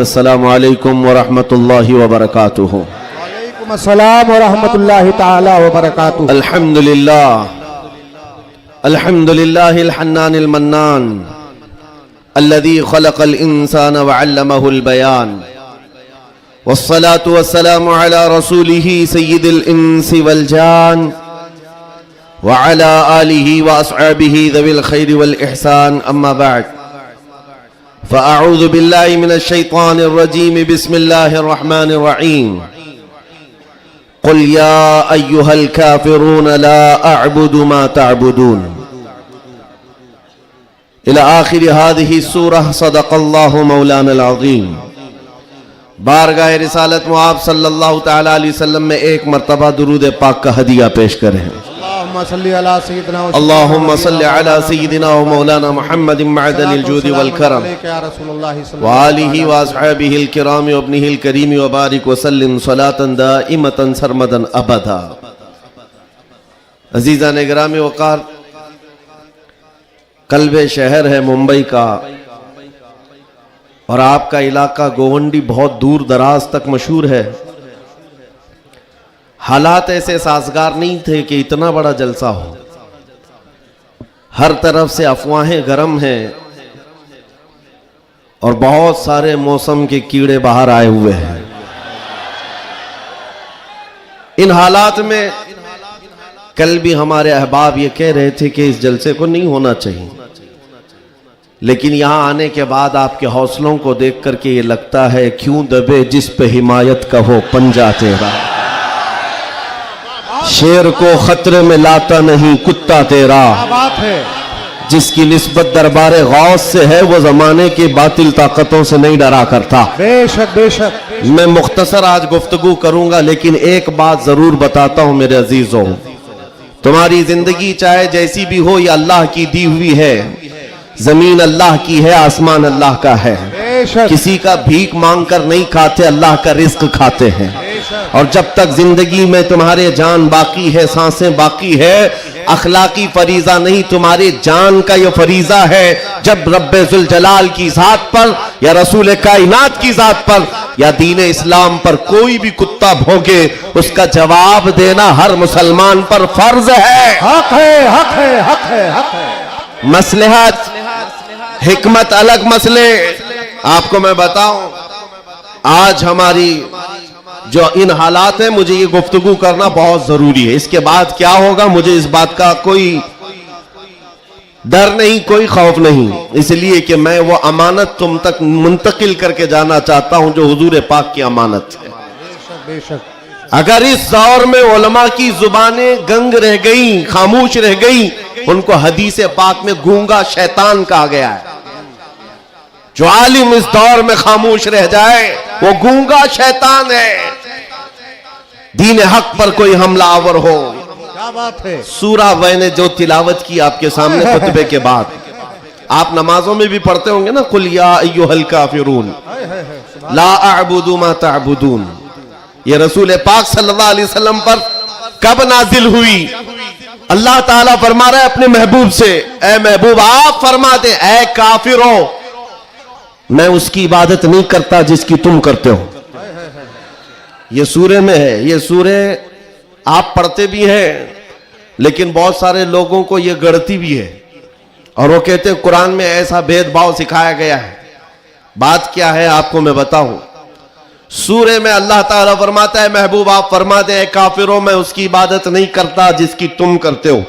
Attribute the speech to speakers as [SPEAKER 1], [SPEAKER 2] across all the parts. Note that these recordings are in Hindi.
[SPEAKER 1] अस्सलामु अलैकुम व रहमतुल्लाहि व बरकातुहू।
[SPEAKER 2] वालेकुम अस्सलाम व रहमतुल्लाहि तआला व बरकातुहू।
[SPEAKER 1] अल्हम्दुलिल्लाहिल हन्नानिल मन्नान अल्लज़ी खलक़ल इंसान व अल्लमहुल बयान वस्सलातु वस्सलामु अला रसूलिही सय्यिदिल इंसी वल जान व अला आलिही व अस्हाबिही ज़विल खैरि वल इहसान अम्मा बअद फ़अऊज़ु बिल्लाहि मिनश शैतानिर रजीम बिस्मिल्लाहिर रहमानिर रहीम क़ुल या अय्युहल काफ़िरून ला अअबुदु मा तअबुदून इला आखिर हादिही सूरह सदक़ल्लाहु मौलानल अज़ीम। बारगाह रिसालत में आप सल्लल्लाहु तआला अलैहि वसल्लम में एक मरतबा दुरूद पाक का हदिया पेश करें।
[SPEAKER 2] अल्लाहुम्मा सल्लि अला सय्यिदिना व
[SPEAKER 1] मौलाना मुहम्मदिन मअदनिल जूदि वल करम व आलिहि व अस्हाबिहिल किराम व इब्निहिल करीम व बारिक व सल्लिम सलातन दाइमतन सरमदन अबदा। अजीज़ान गिरामी वक़ार, कल्बे शहर है मुंबई का और आपका इलाका गोवंडी बहुत दूर दराज तक मशहूर है। हालात ऐसे साजगार नहीं थे कि इतना बड़ा जलसा हो। हर तरफ से अफवाहें गर्म हैं और बहुत सारे मौसम के कीड़े बाहर आए हुए हैं। इन हालात में कल भी हमारे अहबाब ये कह रहे थे कि इस जलसे को नहीं होना चाहिए, लेकिन यहां आने के बाद आपके हौसलों को देख करके ये लगता है क्यों दबे जिस पे हिमायत का हो पंजा तेरा, शेर को खतरे में लाता नहीं कुत्ता तेरा,
[SPEAKER 2] बात है
[SPEAKER 1] जिसकी निस्बत दरबारे गौस से है वो जमाने की बातिल ताकतों से नहीं डरा करता।
[SPEAKER 2] बेशक बेशक।
[SPEAKER 1] मैं मुख्तसर आज गुफ्तगू करूंगा, लेकिन एक बात जरूर बताता हूं मेरे अजीजों, तुम्हारी जिंदगी चाहे जैसी भी हो, ये अल्लाह की दी हुई है। जमीन अल्लाह की है, आसमान अल्लाह का है। किसी का भीख मांग कर नहीं खाते, अल्लाह का रिस्क खाते हैं। और जब तक जिंदगी में तुम्हारे जान बाकी है, सांसें बाकी है, अखलाकी फरीजा नहीं, तुम्हारे जान का ये फरीजा है। जब रब्बे जुल जलाल की जात पर या रसूल कायनात की जात पर या दीन इस्लाम पर कोई भी कुत्ता भौंके, उसका जवाब देना हर मुसलमान पर फर्ज है।
[SPEAKER 2] हक है, हक है, हक है, हक है।
[SPEAKER 1] मसलहत हिकमत अलग मसले। आपको मैं बताऊं, आज हमारी जो इन हालात है, मुझे ये गुफ्तगू करना बहुत जरूरी है। इसके बाद क्या होगा मुझे इस बात का कोई डर नहीं, कोई खौफ नहीं, इसलिए कि मैं वो अमानत तुम तक मुंतकिल करके जाना चाहता हूं जो हुजूर पाक की अमानत है।
[SPEAKER 2] बेशक बेशक।
[SPEAKER 1] अगर इस दौर में उलमा की जुबानें गंग रह गई, खामोश रह गई, उनको हदीस पाक में गूंगा शैतान कहा गया है। जो आलिम इस दौर में खामोश रह जाए वो गूंगा शैतान है। दीन हक पर कोई हमलावर हो,
[SPEAKER 2] क्या बात है।
[SPEAKER 1] सूरा मैंने जो तिलावत की आपके सामने खुतबे के बाद, आप नमाजों में भी पढ़ते होंगे ना, कुल या अय्युहल काफिरून ला अअबुदु मा तअबुदून। ये रसूल पाक सल्लल्लाहु अलैहि वसल्लम पर कब नाजिल हुई? अल्लाह ताला फरमा रहा है अपने महबूब से, ए महबूब आप फरमा दे, ए काफिरों, मैं उसकी इबादत नहीं करता जिसकी तुम करते हो। ये सूरे में है, ये सूरे आप पढ़ते भी हैं, लेकिन बहुत सारे लोगों को ये गढ़ती भी है और वो कहते हैं कुरान में ऐसा भेदभाव सिखाया गया है। बात क्या है आपको मैं बताऊं। सूरे में अल्लाह ताला फरमाता है महबूब आप फरमा दे, काफिरों मैं उसकी इबादत नहीं करता जिसकी तुम करते हो।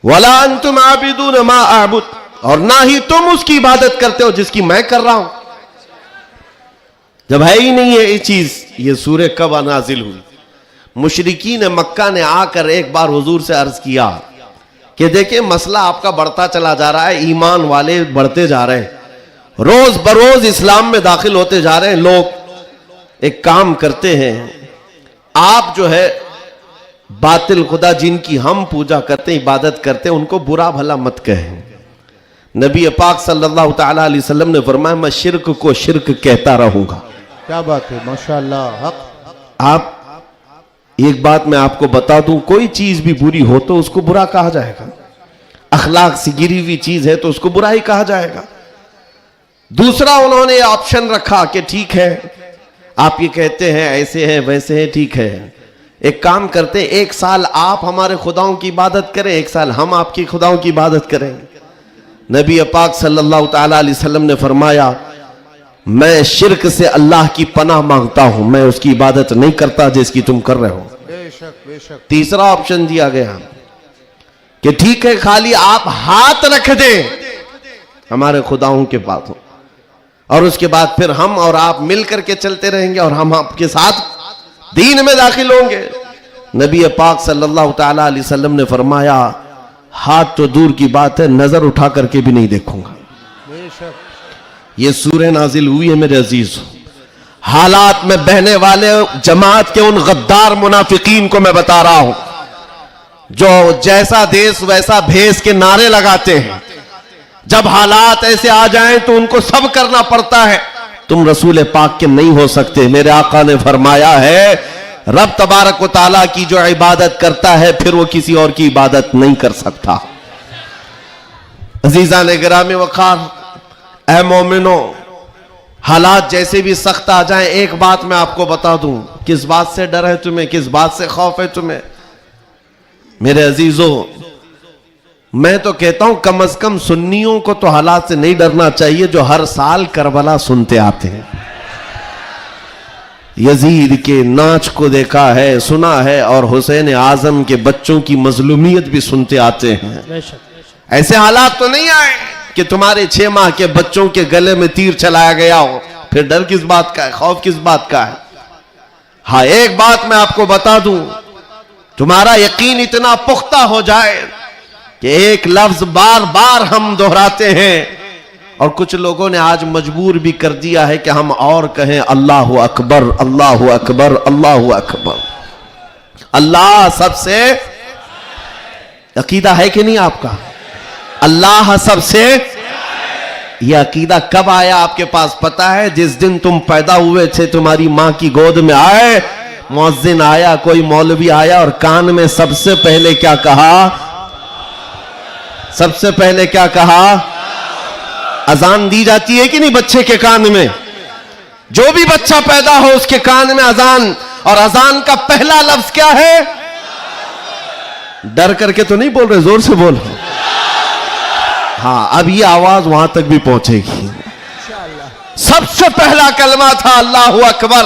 [SPEAKER 1] वला अंतुम आबिदून मा अअबुद, और ना ही तुम उसकी इबादत करते हो जिसकी मैं कर रहा हूं। जब है ही नहीं है ये चीज, ये सूरे कब नाजिल हुई? मुशरिकीन मक्का ने आकर एक बार हुजूर से अर्ज किया कि देखिए मसला आपका बढ़ता चला जा रहा है, ईमान वाले बढ़ते जा रहे हैं, रोज बरोज इस्लाम में दाखिल होते जा रहे हैं लोग। एक काम करते हैं, आप जो है बातिल खुदा जिनकी हम पूजा करते हैं, इबादत करते हैं, उनको बुरा भला मत कहें। नबी पाक सल्लल्लाहु तआला अलैहि वसल्लम ने फरमाया मैं शिर्क को शिर्क कहता रहूंगा।
[SPEAKER 2] क्या बात है, माशाअल्लाह। हक।
[SPEAKER 1] आप एक बात मैं आपको बता दूं, कोई चीज भी बुरी हो तो उसको बुरा कहा जाएगा। अखलाक से गिरी हुई चीज है तो उसको बुरा ही कहा जाएगा। दूसरा उन्होंने ऑप्शन रखा कि ठीक है, आप ये कहते हैं ऐसे है वैसे है, ठीक है, एक काम करते हैं, एक साल आप हमारे खुदाओं की इबादत करें, एक साल हम आपकी खुदाओं की इबादत करें। नबी पाक सल्लल्लाहु ताला अलैहि वसल्लम ने फरमाया, मैं शिर्क से अल्लाह की पनाह मांगता हूं, मैं उसकी इबादत नहीं करता जिसकी तुम कर रहे हो।
[SPEAKER 2] बेशक बेशक।
[SPEAKER 1] तीसरा ऑप्शन दिया गया कि ठीक है, खाली आप हाथ रख दें हमारे खुदाओं के पास हो, और उसके बाद फिर हम और आप मिल करके चलते रहेंगे और हम आपके साथ दीन में दाखिल होंगे। नबी पाक सल्लल्लाहु ताला अलैहि वसल्लम ने फरमाया, हाथ तो दूर की बात है, नजर उठा करके भी नहीं देखूंगा। ये सूरह नाजिल हुई है मेरे अजीज। हालात में बहने वाले जमात के उन गद्दार मुनाफिकीन को मैं बता रहा हूं, जो जैसा देश वैसा भेष के नारे लगाते हैं। जब हालात ऐसे आ जाएं तो उनको सब करना पड़ता है। तुम रसूल पाक के नहीं हो सकते। मेरे आका ने फरमाया है, रब तबारक व ताला की जो इबादत करता है फिर वो किसी और की इबादत नहीं कर सकता। अजीजा ने गिरामी वकार, ऐ मोमिनो, हालात जैसे भी सख्त आ जाएं, एक बात मैं आपको बता दूं, किस बात से डर है तुम्हें, किस बात से खौफ है तुम्हें? मेरे अजीजों, मैं तो कहता हूं कम से कम सुन्नियों को तो हालात से नहीं डरना चाहिए जो हर साल करबला सुनते आते हैं। यजीद के नाच को देखा है, सुना है, और हुसैन आजम के बच्चों की मजलूमियत भी सुनते आते हैं। ऐसे हालात तो नहीं आए कि तुम्हारे 6 माह के बच्चों के गले में तीर चलाया गया हो, फिर डर किस बात का है, खौफ किस बात का है? हाँ, एक बात मैं आपको बता दूं, तुम्हारा यकीन इतना पुख्ता हो जाए कि एक लफ्ज बार बार हम दोहराते हैं, और कुछ लोगों ने आज मजबूर भी कर दिया है कि हम और कहें अल्लाहु अकबर, अल्लाहु अकबर, अल्लाहु अकबर। अल्लाह सबसे, अकीदा है कि नहीं आपका? अल्लाह सबसे, यह अकीदा कब आया आपके पास पता है? जिस दिन तुम पैदा हुए थे, तुम्हारी मां की गोद में आए, मुअज्जिन आया, कोई मौलवी आया और कान में सबसे पहले क्या कहा? सबसे पहले क्या कहा? अजान दी जाती है कि नहीं बच्चे के कान में? जो भी बच्चा पैदा हो उसके कान में अजान, और अजान का पहला लफ्ज क्या है? डर करके तो नहीं बोल रहे, जोर से बोल। हाँ, अब ये आवाज वहां तक भी पहुंचेगी। सबसे पहला कलमा था अल्लाहु अकबर,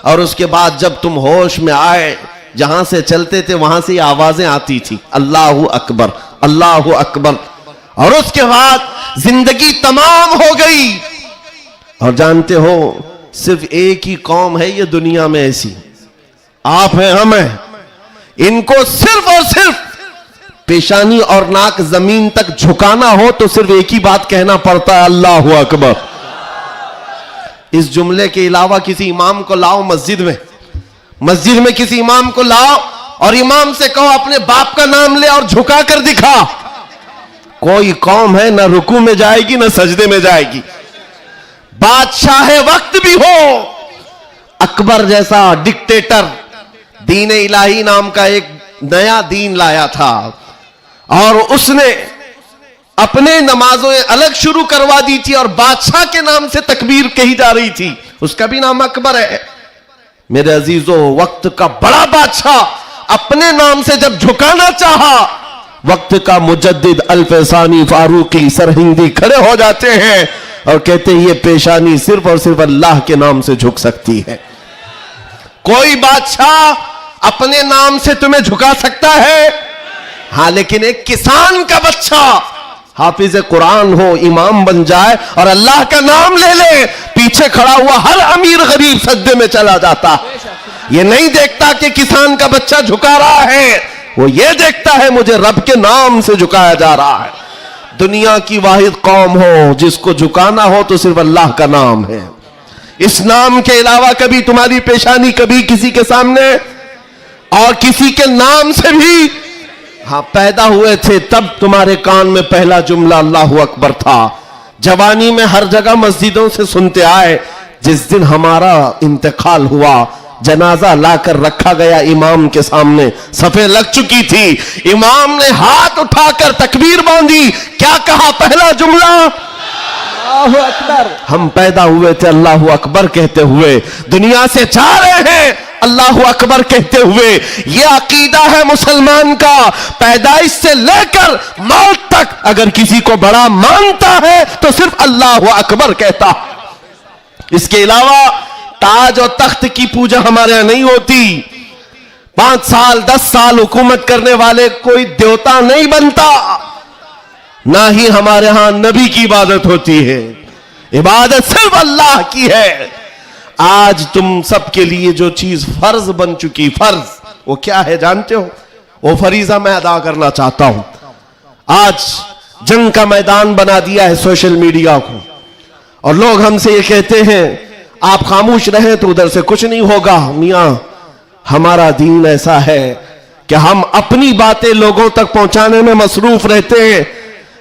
[SPEAKER 1] और उसके बाद जब तुम होश में आए, जहां से चलते थे वहां से आवाजें आती थी, अल्लाहु अकबर, अल्लाहु अकबर। और उसके बाद जिंदगी तमाम हो गई। और जानते हो, सिर्फ एक ही कौम है ये दुनिया में ऐसी, आप हैं, हम हैं, इनको सिर्फ और सिर्फ पेशानी और नाक जमीन तक झुकाना हो तो सिर्फ एक ही बात कहना पड़ता है, अल्लाहु अकबर। इस जुमले के अलावा किसी इमाम को लाओ मस्जिद में किसी इमाम को लाओ और इमाम से कहो अपने बाप का नाम ले और झुका कर दिखा, कोई कौम है ना रुकू में जाएगी ना सजदे में जाएगी। बादशाह वक्त भी हो, अकबर जैसा डिक्टेटर दीन इलाही नाम का एक नया दीन लाया था, और उसने अपने नमाजों अलग शुरू करवा दी थी और बादशाह के नाम से तकबीर कही जा रही थी, उसका भी नाम अकबर है। मेरे अजीजों, वक्त का बड़ा बादशाह अपने नाम से जब झुकाना चाहा, वक्त का मुजद्दिद अल्फसानी फारूकी सरहिंदी खड़े हो जाते हैं और कहते हैं ये पेशानी सिर्फ और सिर्फ अल्लाह के नाम से झुक सकती है। कोई बादशाह अपने नाम से तुम्हें झुका सकता है? हाँ, लेकिन एक किसान का बच्चा हाफिज कुरान हो, इमाम बन जाए और अल्लाह का नाम ले ले, पीछे खड़ा हुआ हर अमीर गरीब सजदे में चला जाता। ये नहीं देखता कि किसान का बच्चा झुका रहा है, वो ये देखता है मुझे रब के नाम से झुकाया जा रहा है। दुनिया की वाहिद कौम हो जिसको झुकाना हो तो सिर्फ अल्लाह का नाम है। इस नाम के अलावा कभी तुम्हारी पेशानी कभी किसी के सामने और किसी के नाम से भी, हाँ, पैदा हुए थे तब तुम्हारे कान में पहला जुमला अल्लाहु अकबर था। जवानी में हर जगह मस्जिदों से सुनते आए। जिस दिन हमारा इंतकाल हुआ, जनाजा लाकर रखा गया इमाम के सामने, सफे लग चुकी थी, इमाम ने हाथ उठाकर तकबीर बांधी, क्या कहा पहला जुमला?
[SPEAKER 2] अल्लाहु अकबर।
[SPEAKER 1] हम पैदा हुए थे अल्लाहु अकबर कहते हुए, दुनिया से जा रहे हैं अल्लाहु अकबर कहते हुए। ये अकीदा है मुसलमान का, पैदाइश से लेकर मौत तक अगर किसी को बड़ा मानता है तो सिर्फ अल्लाहु अकबर कहता है। इसके अलावा ताज और तख्त की पूजा हमारे यहां नहीं होती। 5 साल 10 साल हुकूमत करने वाले कोई देवता नहीं बनता, ना ही हमारे यहां नबी की इबादत होती है। इबादत सिर्फ अल्लाह की है। आज तुम सबके लिए जो चीज फर्ज बन चुकी, फर्ज वो क्या है जानते हो? वो फरीजा मैं अदा करना चाहता हूं। आज जंग का मैदान बना दिया है सोशल मीडिया को, और लोग हमसे ये कहते हैं आप खामोश रहें तो उधर से कुछ नहीं होगा। मियां, हमारा दीन ऐसा है कि हम अपनी बातें लोगों तक पहुंचाने में मसरूफ रहते हैं।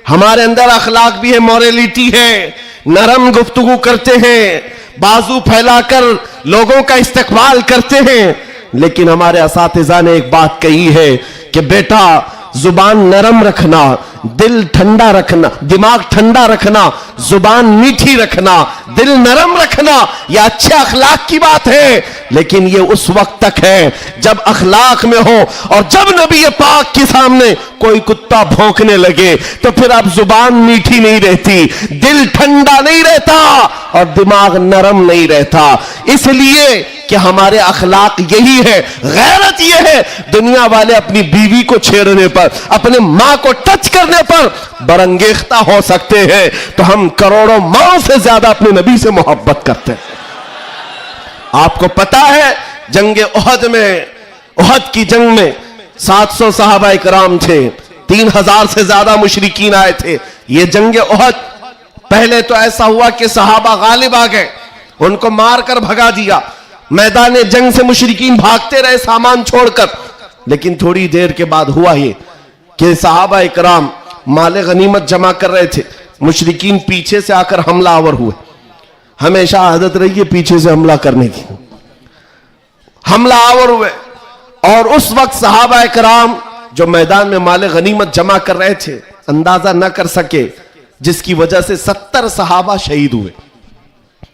[SPEAKER 1] हमारे अंदर अखलाक भी है, मॉरलिटी है, नरम गुफ्तगू करते हैं, बाजू फैलाकर लोगों का इस्तकबाल करते हैं। लेकिन हमारे असातिज़ा ने एक बात कही है कि बेटा जुबान नरम रखना, दिल ठंडा रखना, दिमाग ठंडा रखना, जुबान मीठी रखना, दिल नरम रखना, यह अच्छे अखलाक की बात है। लेकिन यह उस वक्त तक है जब अखलाक में हो, और जब नबी पाक के सामने कोई कुत्ता भौंकने लगे तो फिर अब जुबान मीठी नहीं रहती, दिल ठंडा नहीं रहता और दिमाग नरम नहीं रहता। इसलिए कि हमारे अखलाक यही है, गैरत यह है। दुनिया वाले अपनी बीवी को छेड़ने पर, अपने मां को टच करने पर बरंगेख्ता हो सकते हैं, तो हम करोड़ों माओ से ज्यादा अपने नबी से मोहब्बत करते हैं। आपको पता है जंगे उहद में, उहद की जंग में 700 सहाबा इकराम थे, 3000 से ज्यादा मुशरिकीन आए थे। ये जंगे उहद पहले तो ऐसा हुआ कि सहाबा गालिब आ गए, उनको मारकर भगा दिया। मैदान जंग से मुशरिकीन भागते रहे सामान छोड़कर। लेकिन थोड़ी देर के बाद हुआ ये कि सहाबा इकराम माले गनीमत जमा कर रहे थे, मुशरिकीन पीछे से आकर हमलावर हुए। हमेशा आदत रही है पीछे से हमला करने की, हमलावर हुए। और उस वक्त सहाबा इकराम जो मैदान में माले गनीमत जमा कर रहे थे अंदाजा न कर सके, जिसकी वजह से 70 सहाबा शहीद हुए।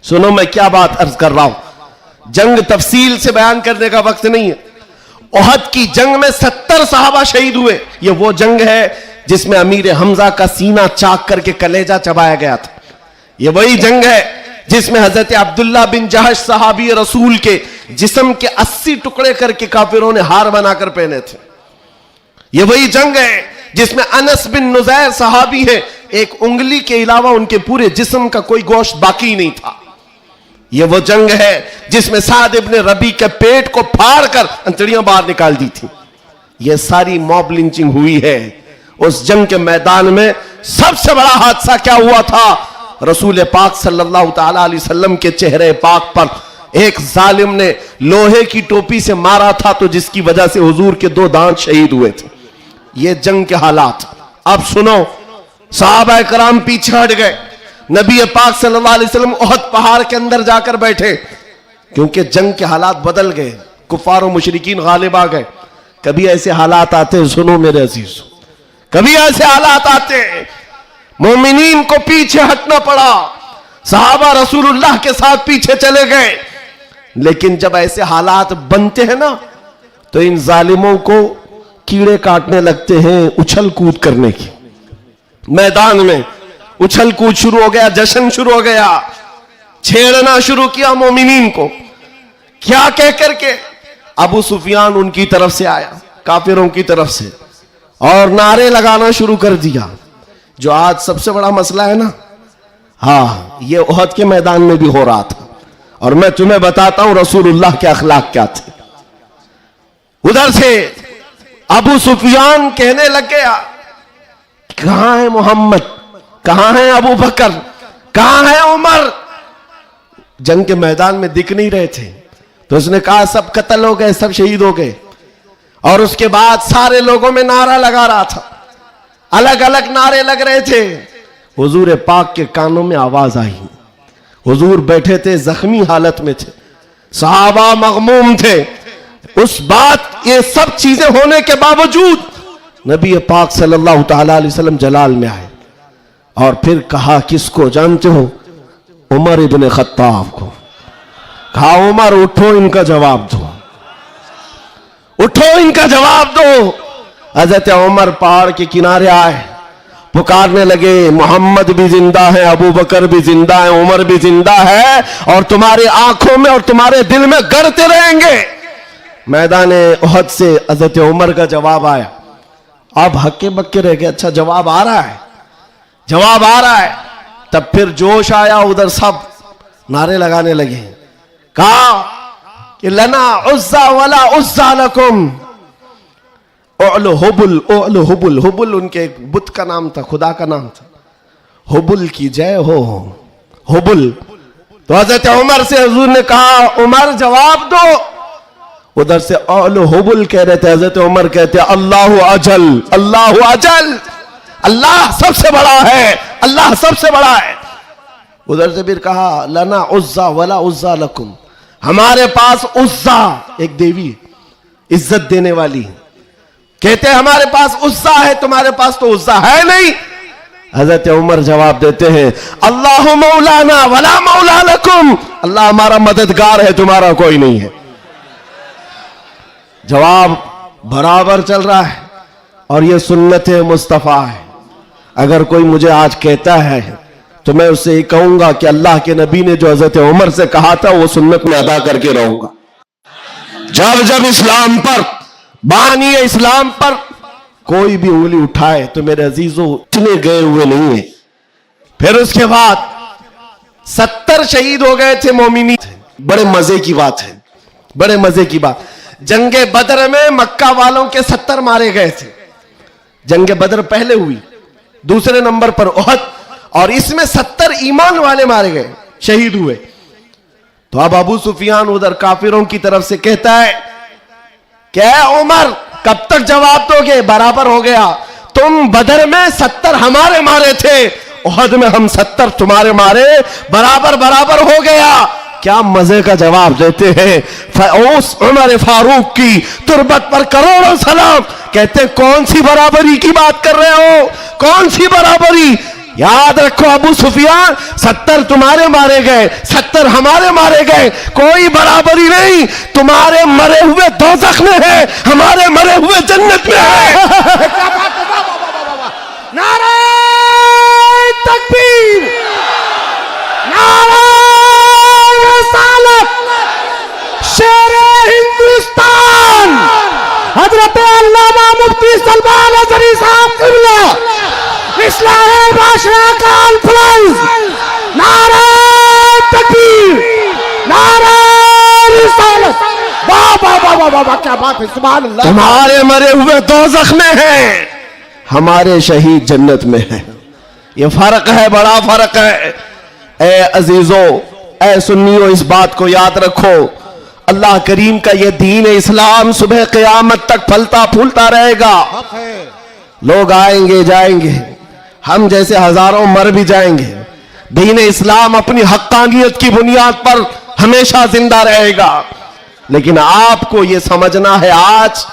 [SPEAKER 1] सुनो मैं क्या बात अर्ज कर रहा हूं, जंग तफसील से बयान करने का वक्त नहीं है। उहद की जंग में 70 सहाबा शहीद हुए। ये वो जंग है जिसमें अमीर हमजा का सीना चाक करके कलेजा चबाया गया था। ये वही जंग है जिसमें हजरत अब्दुल्ला बिन जहश सहाबी रसूल के जिस्म के 80 टुकड़े करके काफिरों ने हार बनाकर पहने थे। ये वही जंग है जिसमें अनस बिन नुजैर सहाबी है, एक उंगली के अलावा उनके पूरे जिस्म का कोई गोश्त बाकी नहीं था। ये वो जंग है जिसमें साद इब्न रबी के पेट को फाड़ कर अंतड़ियां बाहर निकाल दी थी। ये सारी मॉब लिंचिंग हुई है। उस जंग के मैदान में सबसे बड़ा हादसा क्या हुआ था? रसूल पाक सल्लल्लाहु ताला अलैहि वसल्लम के चेहरे पाक पर एक जालिम ने लोहे की टोपी से मारा था, तो जिसकी वजह से हुजूर के 2 दांत शहीद हुए थे। ये जंग के हालात। अब सुनो, सहाबा कराम पीछे हट गए, नबी पाक सल्लल्लाहु अलैहि वसल्लम उहद पहाड़ के अंदर जाकर बैठे, क्योंकि जंग के हालात बदल गए, कुफार और मुशरिकीन गालिब आ गए। कभी ऐसे हालात आते हैं, सुनो मेरे अजीज, कभी ऐसे हालात आते हैं मोमिनीन को पीछे हटना पड़ा, सहाबा रसूलुल्लाह के साथ पीछे चले गए। लेकिन जब ऐसे हालात बनते हैं ना, तो इन जालिमों को कीड़े काटने लगते हैं उछल कूद करने की। मैदान में उछल कूद शुरू हो गया, जश्न शुरू हो गया, छेड़ना शुरू किया मोमिनीन को। क्या कह करके? अबू सुफियान उनकी तरफ से आया, काफिरों की तरफ से, और नारे लगाना शुरू कर दिया। जो आज सबसे बड़ा मसला है ना, हाँ, ये उहद के मैदान में भी हो रहा था। और मैं तुम्हें बताता हूं रसूलुल्लाह के अखलाक क्या थे। उधर से अबू सुफियान कहने लग गया, कहां है मोहम्मद, कहां है अबू बकर, कहां है उमर? जंग के मैदान में दिख नहीं रहे थे। तो उसने कहा सब कत्ल हो गए, सब शहीद हो गए। और उसके बाद सारे लोगों में नारा लगा रहा था, अलग अलग नारे लग रहे थे। हुजूर पाक के कानों में आवाज आई। हुजूर बैठे थे, जख्मी हालत में थे, सहाबा मगमूम थे। उस बात, ये सब चीजें होने के बावजूद नबी पाक सल्लल्लाहु ताला अलैहि वसल्लम जलाल में आए। और फिर कहा किसको जानते हो? उमर इब्ने खत्ताब को। कहा उमर उठो, इनका जवाब दो, उठो, इनका जवाब दो। हजरत उमर पहाड़ के किनारे आए, पुकारने लगे, मोहम्मद भी जिंदा है, अबू बकर भी जिंदा है, उमर भी जिंदा है, और तुम्हारी आंखों में और तुम्हारे दिल में गड़ते रहेंगे। मैदान उहद से हजरत उमर का जवाब आया। आप हक्के बक्के रह गए, अच्छा जवाब आ रहा है, जवाब आ रहा है। तब फिर जोश आया, उधर सब नारे लगाने लगे। कहा कि लना उज्जा वला उज्जा लकुम, ओल हुबुल, ओल हुबुल, हुबुल उनके एक बुत का नाम था, खुदा का नाम था। हुबुल की जय हो, हुबुल। तो हजरत उमर से हुजूर ने कहा उमर जवाब दो। उधर से ओल हुबुल कह रहे थे, हजरत उमर कहते अल्लाह अजल, अल्लाह अजल, अल्लाह सबसे बड़ा है, अल्लाह सबसे बड़ा है। उधर से फिर कहा लना उज्जा वला उज्जा लकुम, हमारे पास उज्जा एक देवी इज्जत देने वाली, कहते हमारे पास उज्जा है, तुम्हारे पास तो उज्जा है नहीं। हजरत उमर जवाब देते हैं अल्लाह मौलाना वला मौला लकुम, अल्लाह हमारा मददगार है, तुम्हारा कोई नहीं है। जवाब बराबर चल रहा है और यह सुन्नत मुस्तफा है। अगर कोई मुझे आज कहता है तो मैं उससे कहूंगा कि अल्लाह के नबी ने जो हजरत उमर से कहा था वो सुन्नत में अदा करके रहूंगा। जब जब इस्लाम पर, बानी इस्लाम पर कोई भी उंगली उठाए तो मेरे अजीजों इतने गए हुए नहीं है। फिर उसके बाद 70 शहीद हो गए थे मोमिनी। बड़े मजे की बात है, बड़े मजे की बात, जंगे बदर में मक्का वालों के 70 मारे गए थे। जंगे बदर पहले हुई, दूसरे नंबर पर उहद, और इसमें 70 ईमान वाले मारे गए, शहीद हुए। तो अब अबू सुफियान उधर काफिरों की तरफ से कहता है क्या उमर कब तक जवाब दोगे, बराबर हो गया, तुम बदर में 70 हमारे मारे थे, उहद में हम 70 तुम्हारे मारे, बराबर बराबर हो गया। क्या मजे का जवाब देते हैं। उस उमर फारूक की तुरबत पर करोड़ों सलाम। कहते कौन सी बराबरी की बात कर रहे हो, कौन सी बराबरी? याद रखो अबू सुफियान, 70 तुम्हारे मारे गए, 70 हमारे मारे गए, कोई बराबरी नहीं। तुम्हारे मरे हुए दोज़ख में है, हमारे मरे हुए जन्नत में है। नारे तकबीर, नारे रिसालत, शेरे हिंदुस्तान, हजरत अल्लामा मुफ्ती सलमान अज़हरी साहब क़िबला, इस्लाम बादशाह का अल्फलाइज, नारे तकबीर, नारे रिसालत। वाह वाह वाह वाह वाह, क्या बात है, सुभान अल्लाह। तुम्हारे मरे हुए दोज़ख में हैं, हमारे शहीद जन्नत में हैं। ये फर्क है, बड़ा फर्क है। ए अजीजों, ए सुन्नियों, इस बात को याद रखो। अल्लाह करीम का ये दीन इस्लाम सुबह क़यामत तक फलता फूलता रहेगा। लोग आएंगे जाएंगे, हम जैसे हजारों मर भी जाएंगे, दीन इस्लाम अपनी हक्कानियत की बुनियाद पर हमेशा जिंदा रहेगा। लेकिन आपको यह समझना है आज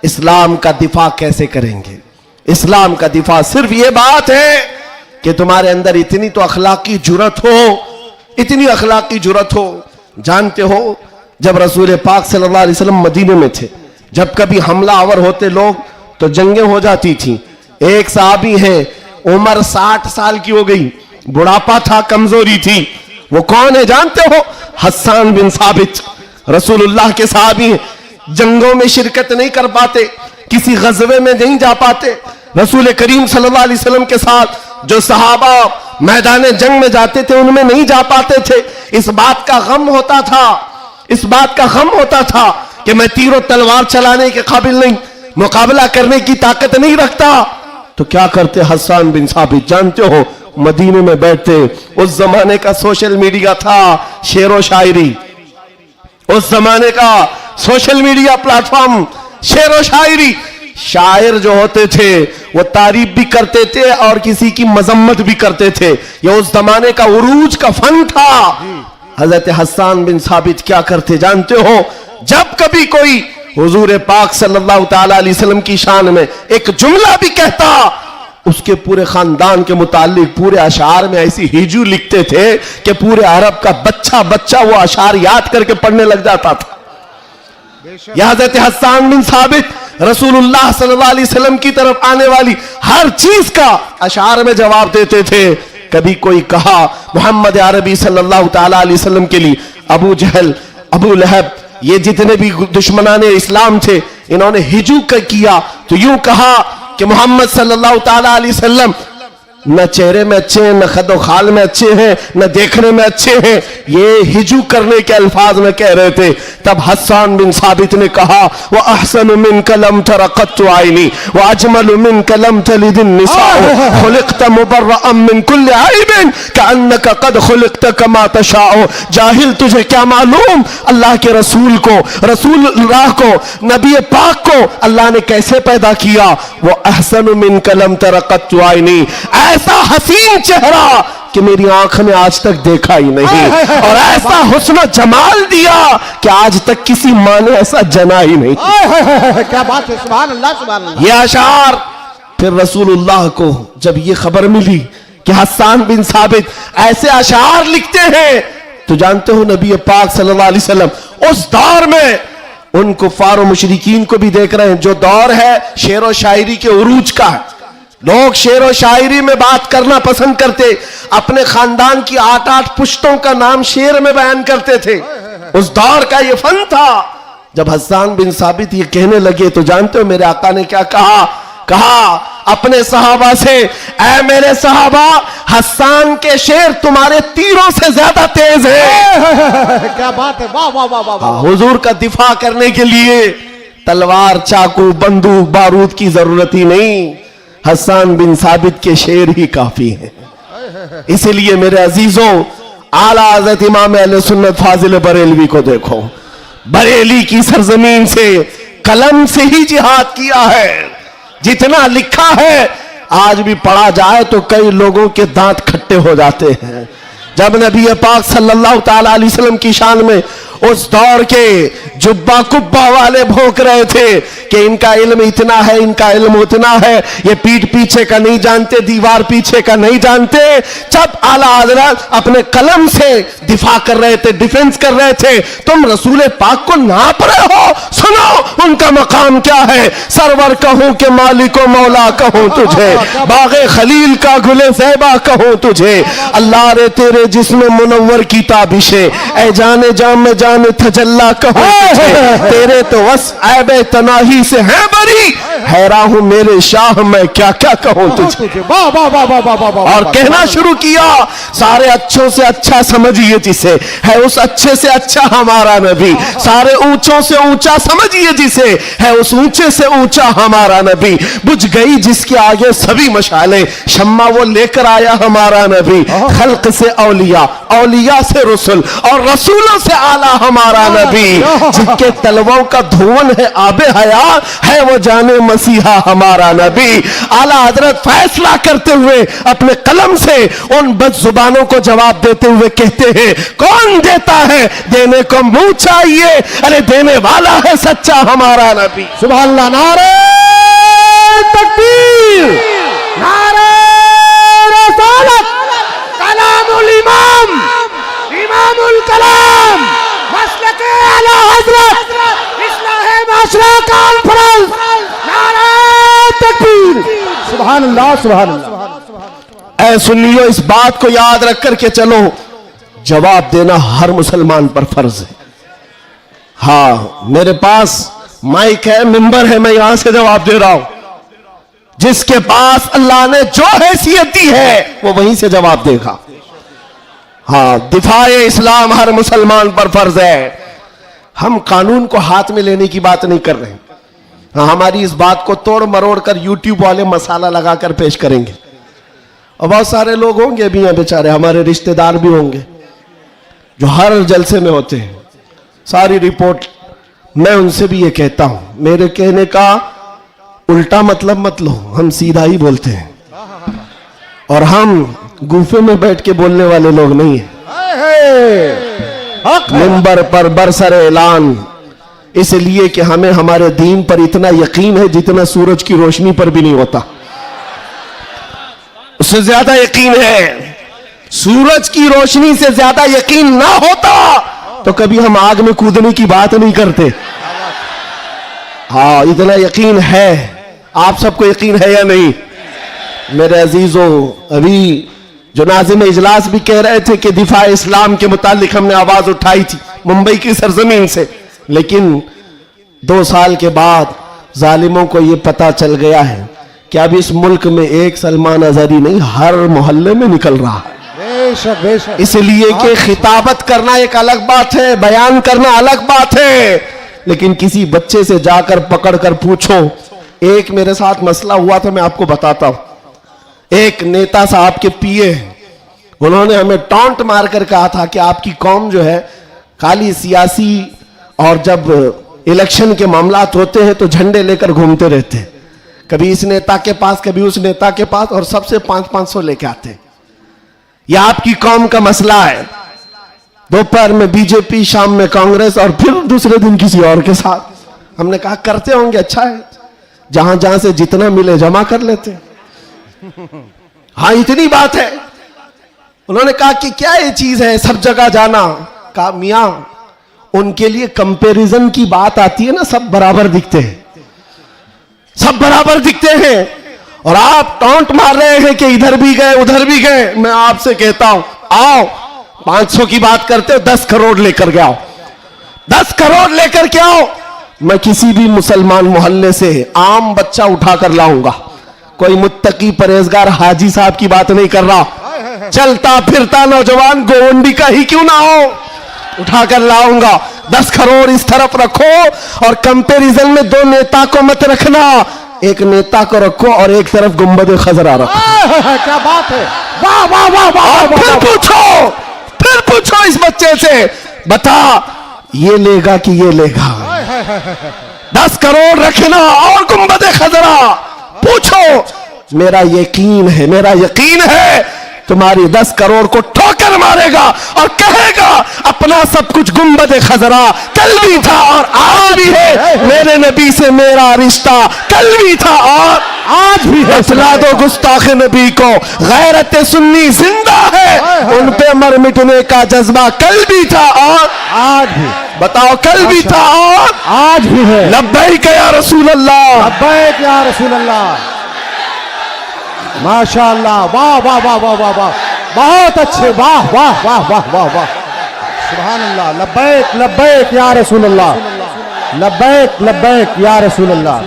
[SPEAKER 1] इस्लाम का दिफा कैसे करेंगे। इस्लाम का दिफा सिर्फ यह बात है कि तुम्हारे अंदर इतनी तो अखलाकी जुर्रत हो, इतनी अखलाकी जुर्रत हो। जानते हो जब रसूल पाक सल्लल्लाहु अलैहि वसल्लम मदीने में थे, जब कभी हमला आवर होते लोग तो जंगें हो जाती थी। एक साहबी है, उम्र 60 साल की हो गई, बुढ़ापा था, कमजोरी थी। वो कौन है जानते हो? हस्सान बिन साबित, रसूलुल्लाह के साहबी हैं। जंगों में शिरकत नहीं कर पाते, किसी गज़वे में नहीं जा पाते। रसूल करीम सल्लल्लाहु अलैहि वसल्लम के साथ जो सहाबा मैदान जंग में जाते थे उनमें नहीं जा पाते थे। इस बात का गम होता था, इस बात का गम होता था कि मैं तीरों तलवार चलाने के काबिल नहीं, मुकाबला करने की ताकत नहीं रखता। तो क्या करते हस्सान बिन साबित, जानते हो, मदीने में बैठते। उस जमाने का सोशल मीडिया था, शेरो शायरी, उस जमाने का सोशल मीडिया प्लेटफॉर्म, शेरो शायरी। शायर जो होते थे वो तारीफ भी करते थे और किसी की मजम्मत भी करते थे। ये उस जमाने का उरूज का फन था। हजरत हस्सान बिन साबित क्या करते जानते हो? जब कभी कोई हुजूर पाक सल्लल्लाहु ताला अलैहि वसल्लम की शान में एक जुमला भी कहता उसके पूरे खानदान के मुतालिक पूरे अशार में ऐसी हिजू लिखते थे कि पूरे अरब का बच्चा बच्चा वो अशार याद करके पढ़ने लग जाता था। हज़रत हस्सान बिन साबित रसूलुल्लाह सल्लल्लाहु अलैहि वसल्लम की तरफ आने वाली हर चीज का अशार में जवाब देते थे। कभी कोई कहा मोहम्मद अरबी सल्लल्लाहु ताला अलैहि वसल्लम के लिए अबू जहल, अबू लहब, ये जितने भी दुश्मनाने इस्लाम थे, इन्होंने हिजू किया तो यूं कहा कि मोहम्मद सल्लल्लाहु ताला अलैहि वसल्लम न चेहरे में अच्छे हैं, न खदो खाल में अच्छे हैं, न देखने में अच्छे हैं, ये हिजू करने के अल्फाज में कह रहे थे। तब हस्सान बिन साबित ने कहा वह अहसन मिन कलम तरक़त आइनी व अजमल मिन कलम तलिदिन निसा खुलिक़त मुबर्रअम मिन कुल्लि ऐबिन कअन्नका क़द खुलिक़त कमा तशाअ। जाहिल, तुझे क्या मालूम अल्लाह के रसूल को, रसूलुल्लाह को, नबी पाक को अल्लाह ने कैसे पैदा किया। वो अहसन मिन कलम तरक़त आइनी, ऐसा हसीन चेहरा कि मेरी आंख ने आज तक देखा ही नहीं, और ऐसा हुस्न जमाल दिया कि आज तक किसी मां ने ऐसा जना ही नहीं।
[SPEAKER 2] क्या बात है, सुभान अल्लाह सुभान अल्लाह।
[SPEAKER 1] ये अशार फिर रसूलुल्लाह को जब ये खबर मिली कि हस्सान बिन साबित ऐसे अशार लिखते हैं, तो जानते हो नबी पाक सल्लल्लाहु अलैहि वसल्लम उस दौर में उन कुफार और मुशरिकीन को भी देख रहे हैं। जो दौर है शेर और शायरी के उरूज का है, लोग शेर और शायरी में बात करना पसंद करते, अपने खानदान की 8-8 पुश्तों का नाम शेर में बयान करते थे। उस दौर का ये फन था। जब हस्सान बिन साबित ये कहने लगे तो जानते हो मेरे आका ने क्या कहा? कहा अपने सहाबा से, ऐ मेरे सहाबा, हस्सान के शेर तुम्हारे तीरों से ज्यादा तेज है।
[SPEAKER 2] क्या बात है, वाह वाह वाह वाह।
[SPEAKER 1] हुजूर का दिफा करने के लिए तलवार, चाकू, बंदूक, बारूद की जरूरत ही नहीं, हस्सान बिन साबित के शेर ही काफी हैं। इसीलिए मेरे अजीजों, आला हज़रत इमाम अहले सुन्नत फाजिल बरेलवी को देखो, बरेली की सरजमीन से कलम से ही जिहाद किया है। जितना लिखा है आज भी पढ़ा जाए तो कई लोगों के दांत खट्टे हो जाते हैं। जब नबी पाक सल्लल्लाहु ताला अलैहि वसल्लम की शान में उस दौर के जुब्बा कुब्बा वाले भौंक रहे थे कि इनका इल्म इतना है, इनका इल्म उतना है, ये पीठ पीछे का नहीं जानते, दीवार पीछे का नहीं जानते, जब आला हज़रत अपने कलम से दिफा कर रहे थे, डिफेंस कर रहे थे, तुम रसूल पाक को नाप रहे हो। सुनो उनका मकाम क्या है। सरवर कहूं कि मालिको मौला कहूं तुझे, बागे खलील का गुले ज़ैबा कहूं तुझे, अल्लाह रे तेरे जिस्म मुनव्वर की ताबिशे, ऐ जाने जाम में जाने तजल्ला कहूं तुझे, तेरे तो वस ऐबे तनाही से है बरी, हैरा हूं मेरे शाह मैं क्या क्या कहूं तुझे।
[SPEAKER 2] वाह वाह वाह वाह वाह वाह।
[SPEAKER 1] और कहना शुरू किया, सारे अच्छों से अच्छा समझिए जिसे, है उस अच्छे से अच्छा हमारा नबी, सारे ऊंचों से ऊंचा समझिए जिसे, है उस ऊंचे से ऊंचा हमारा नबी, बुझ गई जिसके आगे सभी मशाले, शम्मा वो लेकर आया हमारा नबी, खल्क से औलिया, औलिया से रसूल, और रसूलों से आला हमारा नबी, जिनके तलवों का धुवन है आबे हयात, है वो जाने मसीहा हमारा नबी। आला हजरत फैसला करते हुए अपने कलम से उन बदजुबानों को जवाब देते हुए कहते हैं, कौन देता है, देने को मुंह चाहिए, अरे देने वाला है सच्चा हमारा नबी।
[SPEAKER 2] सुभान अल्लाह। नारे तकबीर, नारे रसालत, कलामुल इमाम, इमामुल कलाम, मसलके आला हजरत, इस्लाहे माशरा कॉन्फ्रेंस, नारे तकबीर। सुभान अल्लाह सुभान अल्लाह।
[SPEAKER 1] ऐ सुनियो, इस बात को याद रख करके चलो, जवाब देना हर मुसलमान पर फर्ज है। हाँ, मेरे पास माइक है, मिंबर है, मैं यहां से जवाब दे रहा हूं। जिसके पास अल्लाह ने जो हैसियत दी है वो वहीं से जवाब देगा। हाँ, दिफाए इस्लाम हर मुसलमान पर फर्ज है। हम कानून को हाथ में लेने की बात नहीं कर रहे हैं। हाँ, हमारी इस बात को तोड़ मरोड़ कर यूट्यूब वाले मसाला लगाकर पेश करेंगे, और बहुत सारे लोग होंगे भी हैं बेचारे, हमारे रिश्तेदार भी होंगे जो हर जलसे में होते हैं, सारी रिपोर्ट। मैं उनसे भी ये कहता हूं, मेरे कहने का उल्टा मतलब मत लो, हम सीधा ही बोलते हैं, और हम गुफे में बैठ के बोलने वाले लोग नहीं हैं। मिंबर पर बरसरे ऐलान, इसलिए कि हमें हमारे दीन पर इतना यकीन है जितना सूरज की रोशनी पर भी नहीं होता। उससे ज्यादा यकीन है। सूरज की रोशनी से ज्यादा यकीन ना होता तो कभी हम आग में कूदने की बात नहीं करते। हाँ, इतना यकीन है। आप सबको यकीन है या नहीं? मेरे अजीजों, अभी जो नाज़िम इजलास भी कह रहे थे कि दिफा इस्लाम के मुतालिक हमने आवाज उठाई थी मुंबई की सरजमीन से, लेकिन 2 साल के बाद जालिमों को यह पता चल गया है कि अब इस मुल्क में एक सलमान अजहरी नहीं, हर मोहल्ले में निकल रहा है।
[SPEAKER 2] बेशक बेशक।
[SPEAKER 1] इसलिए कि खिताबत करना एक अलग बात है, बयान करना अलग बात है, लेकिन किसी बच्चे से जाकर पकड़कर पूछो। एक मेरे साथ मसला हुआ था, मैं आपको बताता हूं। एक नेता साहब के पीए, उन्होंने हमें टॉन्ट मारकर कहा था कि आपकी कौम जो है खाली सियासी, और जब इलेक्शन के मामलात होते हैं तो झंडे लेकर घूमते रहते हैं, कभी इस नेता के पास कभी उस नेता के पास, और सबसे 500-500 लेके आते हैं। यह आपकी कौम का मसला है। दोपहर में बीजेपी, शाम में कांग्रेस, और फिर दूसरे दिन किसी और के साथ। हमने कहा करते होंगे, अच्छा है, जहां जहां से जितना मिले जमा कर लेते। हाँ, इतनी बात है। उन्होंने कहा कि क्या ये चीज है सब जगह जाना? कहा मियां, उनके लिए कंपैरिजन की बात आती है ना, सब बराबर दिखते हैं, सब बराबर दिखते हैं, और आप टॉन्ट मार रहे हैं कि इधर भी गए उधर भी गए। मैं आपसे कहता हूं, आओ 500 की बात करते हो, 10 करोड़ लेकर के आओ, 10 करोड़ लेकर के आओ। मैं किसी भी मुसलमान मोहल्ले से आम बच्चा उठाकर लाऊंगा, कोई मुत्तकी परहेजगार हाजी साहब की बात नहीं कर रहा, चलता फिरता नौजवान गोवंडी का ही क्यों ना हो, उठाकर लाऊंगा। 10 करोड़ इस तरफ रखो, और कंपैरिजन में 2 नेता को मत रखना, एक नेता को रखो और एक तरफ गुंबद खजरा रखो।
[SPEAKER 2] क्या बात है, वाह वाह वाह वाह।
[SPEAKER 1] फिर पूछो इस बच्चे से, बता ये लेगा कि ये लेगा? 10 करोड़ रखना और गुंबद खजरा, पूछो। मेरा यकीन है तुम्हारी 10 करोड़ को ठोकर मारेगा और कहेगा अपना सब कुछ गुंबद खजरा कल भी था और आज भी है, मेरे नबी से मेरा रिश्ता कल भी था और आज भी है। इतला दो गुस्ताख नबी को, गैरत सुन्नी जिंदा है, उन पे मर मिटने का जज्बा कल भी था और
[SPEAKER 2] आज भी।
[SPEAKER 1] बताओ, कल भी था और
[SPEAKER 2] आज भी है।
[SPEAKER 1] लब्बैक या रसूल अल्लाह,
[SPEAKER 2] लब्बैक या रसूल अल्लाह। माशाअल्लाह, वाह वाह वाह वाह वाह वाह, बहुत अच्छे, वाह वाह वाह वाह वाह वाह, सुभान अल्लाह। लब्बैक लब्बैक या रसूल अल्लाह, लब्बैक लब्बैक या रसूल अल्लाह।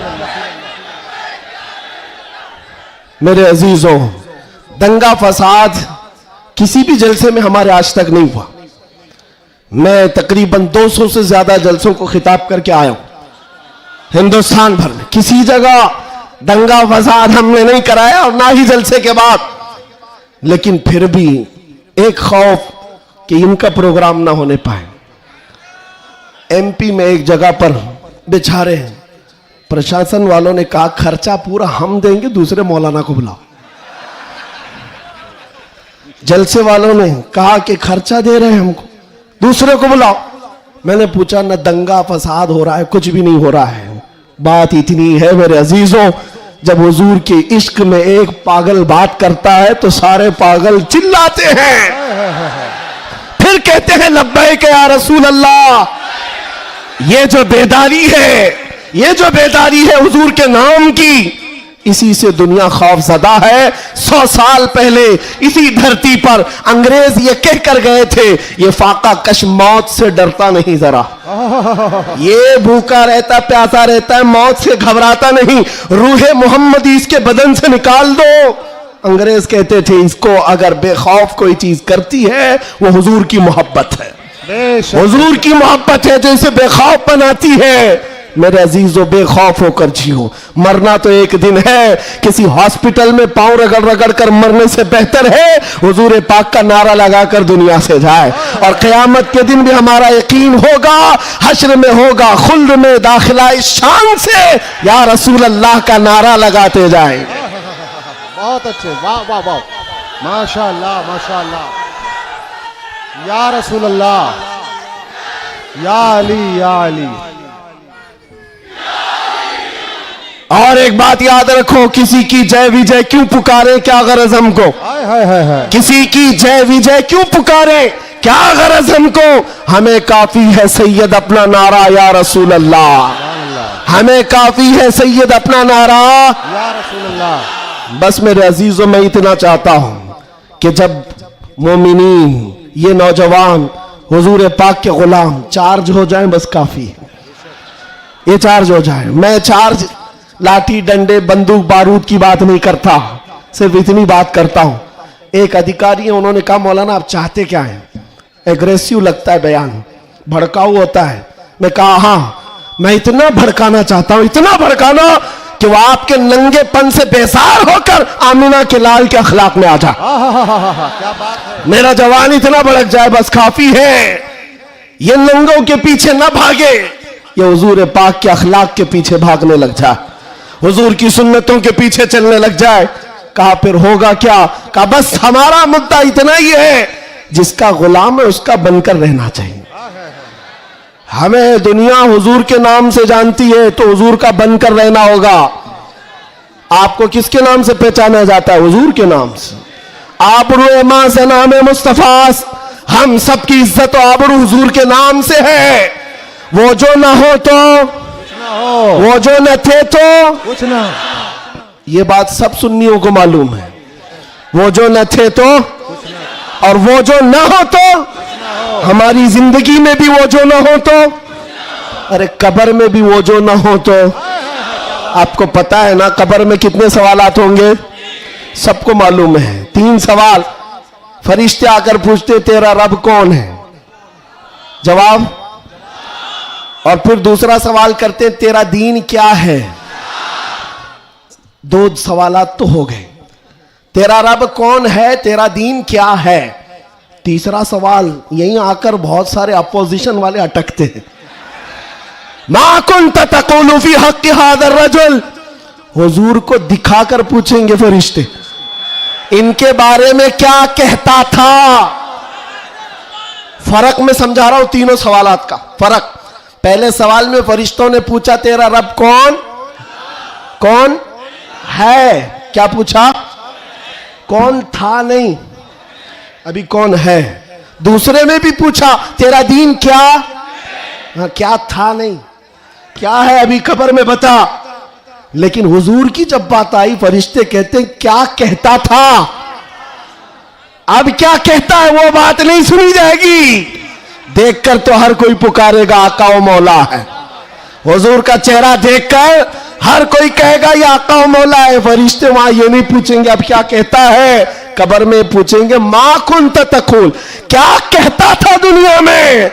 [SPEAKER 1] मेरे अजीजों, दंगा फसाद किसी भी जलसे में हमारे आज तक नहीं हुआ। मैं तकरीबन 200 से ज्यादा जलसों को खिताब करके आया हूं हिंदुस्तान भर में, किसी जगह दंगा फसाद हमने नहीं कराया और ना ही जलसे के बाद। लेकिन फिर भी एक खौफ कि इनका प्रोग्राम ना होने पाए। एमपी में एक जगह पर बेचारे प्रशासन वालों ने कहा खर्चा पूरा हम देंगे, दूसरे मौलाना को बुलाओ। जलसे वालों ने कहा कि खर्चा दे रहे हैं हमको, दूसरे को बुलाओ। मैंने पूछा न दंगा फसाद हो रहा है, कुछ भी नहीं हो रहा है। बात इतनी है मेरे अजीजों, जब हुजूर के इश्क में एक पागल बात करता है तो सारे पागल चिल्लाते हैं, फिर कहते हैं लब्बैक या रसूल अल्लाह। ये जो बेदारी है हुजूर के नाम की, इसी से दुनिया खौफजदा है। 100 साल पहले इसी धरती पर अंग्रेज ये कह कर गए थे, ये फाका कश मौत से डरता नहीं, जरा ये भूखा रहता प्यासा रहता है, मौत से घबराता नहीं, रूहे मोहम्मदी इसके बदन से निकाल दो। अंग्रेज कहते थे इसको अगर बेखौफ कोई चीज करती है वो हुजूर की मोहब्बत है, हुजूर की मोहब्बत है जो इसे बेखौफ बनाती है। मेरे अजीजों, बेखौफ होकर जियो, मरना तो एक दिन है। किसी हॉस्पिटल में पांव रगड़ रगड़ कर मरने से बेहतर है हुजूर पाक का नारा लगाकर दुनिया से जाए। और क़यामत के दिन भी हमारा यकीन होगा, हश्र में होगा खुल्द में दाखिला इस शान से या रसूल अल्लाह का नारा लगाते जाए।
[SPEAKER 2] बहुत अच्छे, वाह वाह वाह, माशाअल्लाह माशाअल्लाह। या रसूल अल्लाह, या अली या अली।
[SPEAKER 1] और एक बात याद रखो, किसी की जय विजय क्यों पुकारे, क्या गरज हमको।
[SPEAKER 2] हाय हाय हाय हाय।
[SPEAKER 1] किसी की जय विजय क्यों पुकारे, क्या गरज हमको। हमें काफी है सैयद अपना नारा या रसूल अल्लाह। हमें काफी है सैयद अपना नारा
[SPEAKER 2] या रसूल अल्लाह।
[SPEAKER 1] बस मेरे अजीजों, मैं इतना चाहता हूं कि जब मोमिनीन, ये नौजवान हुजूर पाक के गुलाम चार्ज हो जाएं, बस काफी है, ये चार्ज हो जाए। मैं चार्ज लाठी डंडे बंदूक बारूद की बात नहीं करता, सिर्फ इतनी बात करता हूं। एक अधिकारी है, उन्होंने कहा मौलाना आप चाहते क्या हैं। एग्रेसिव लगता है बयान, भड़काऊ होता है। मैं कहा हाँ, मैं इतना भड़काना चाहता हूं, इतना भड़काना कि वो आपके नंगेपन से बेजार होकर आमिना के लाल के अखलाक में आ जाए।
[SPEAKER 2] क्या बात है।
[SPEAKER 1] मेरा जवान इतना भड़क जाए, बस काफी है। ये नंगों के पीछे ना भागे, ये हुजूर पाक के अखलाक के पीछे भागने लग जाए, हुजूर की सुन्नतों के पीछे चलने लग जाए। कहा फिर होगा क्या। कहा बस हमारा मुद्दा इतना ही है, जिसका गुलाम है उसका बनकर रहना चाहिए। हमें दुनिया हुजूर के नाम से जानती है, तो हुजूर का बनकर रहना होगा। आपको किसके नाम से पहचाना जाता है, हुजूर के नाम से। आबरू मां से नाम मुस्तफास, हम सबकी इज्जत और आबरू हुजूर के नाम से है। वो जो ना हो तो वो जो न थे तो
[SPEAKER 2] कुछ ना।
[SPEAKER 1] ये बात सब सुन्नियों को मालूम है। वो जो न थे तो और वो जो ना हो तो, हमारी जिंदगी में भी वो जो ना हो तो, अरे कब्र में भी वो जो ना हो तो। आपको पता है ना कब्र में कितने सवालात होंगे, सबको मालूम है। 3 सवाल फरिश्ते आकर पूछते, तेरा रब कौन है, जवाब। और फिर दूसरा सवाल करते, तेरा दीन क्या है। 2 सवालात तो हो गए, तेरा रब कौन है, तेरा दीन क्या है। तीसरा सवाल यहीं आकर बहुत सारे अपोजिशन वाले अटकते हैं। मा कुन्त तक़ूलु फी हक़्क़ि हाज़ा रजुल, हुजूर को दिखाकर पूछेंगे फरिश्ते, इनके बारे में क्या कहता था। फर्क में समझा रहा हूं तीनों सवालात का फर्क। पहले सवाल में फरिश्तों ने पूछा तेरा रब कौन है, क्या पूछा, कौन था नहीं, अभी कौन है। दूसरे में भी पूछा तेरा दीन क्या, हाँ क्या था नहीं, क्या है अभी कब्र में बता। लेकिन हुजूर की जब बात आई, फरिश्ते कहते हैं क्या कहता था। अब क्या कहता है वो बात नहीं सुनी जाएगी, देखकर तो हर कोई पुकारेगा आका ओ मौला है। हुजूर का चेहरा देखकर हर कोई कहेगा ये आका ओ मौला है। फरिश्ते वहां ये नहीं पूछेंगे अब क्या कहता है, कब्र में पूछेंगे मा कुन्त तक़ूल, क्या कहता था दुनिया में।